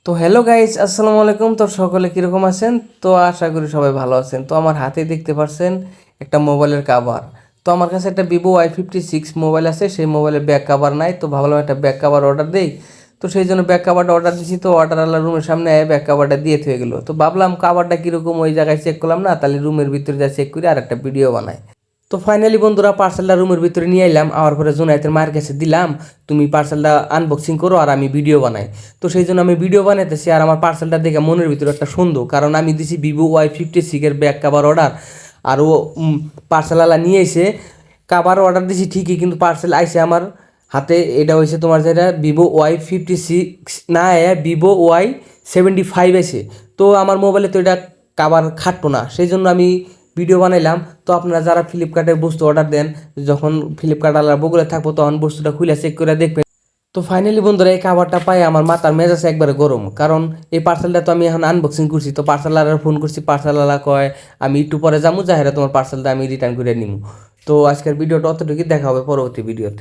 তো hello guys, আসসালামু আলাইকুম। তো সকলে কীরকম আছেন? তো আশা করি সবাই ভালো আছেন। তো আমার হাতে দেখতে পাচ্ছেন একটা মোবাইলের কাভার। তো আমার কাছে একটা ভিভো Y56 মোবাইল আছে, সেই মোবাইলের ব্যাক কাভার নাই। তো ভাবলাম একটা ব্যাক কাভার অর্ডার দেই। তো সেই জন্য ব্যাক কাভারটা অর্ডার দিয়েছি। তো অর্ডারওয়ালা রুমের সামনে ব্যাক কাভারটা দিয়ে থয়ে গেলো। তো ভাবলাম কাভারটা কীরকম ওই জায়গায় চেক করলাম না, তাহলে রুমের ভিতরে যা চেক করে আর একটা ভিডিও বানাই। তো ফাইনালি বন্ধুরা পার্সেলটা রুমের ভিতরে নিয়ে এলাম, আওয়ার পরে জুনায়েতের মায়ের কাছে দিলাম, তুমি পার্সেলটা আনবক্সিং করো আর আমি ভিডিও বানাই। তো সেই জন্য আমি ভিডিও বানাইতেছি, আর আমার পার্সেলটা দেখে মনের ভিতরে একটা সন্দেহ, কারণ আমি দিছি ভিভো Y56 এর ব্যাক কাভার অর্ডার। আর ও পার্সেলওয়ালা নিয়ে এসে কাভার অর্ডার দিছি ঠিকই, কিন্তু পার্সেল আইসে আমার হাতে এটা হয়েছে তোমার যেটা ভিভো Y56 না, ভিভো Y75 এসে। তো আমার মোবাইলে তো এটা কাভার খাটতো না, সেই জন্য আমি ভিডিও বানাইলাম। তো আপনারা যারা ফ্লিপকার্টে বস্তু অর্ডার দেন, যখন ফ্লিপকার্ট আলাদা বগুলে থাকবো তখন বস্তুটা খুলে চেক করে দেখবেন। তো ফাইনালি বন্ধুরা এই খাবারটা পাই আমার মাথার মেজাজ একবারে গরম, কারণ এই পার্সেলটা তো আমি এখন আনবক্সিং করছি। তো পার্সেলার ফোন করছি, পার্সেলারা কয় আমি একটু পরে যাবো, যাহেরা তোমার পার্সেলটা আমি রিটার্ন করে নিবো। তো আজকের ভিডিওটা অতটুকু, দেখা হবে পরবর্তী ভিডিওতে।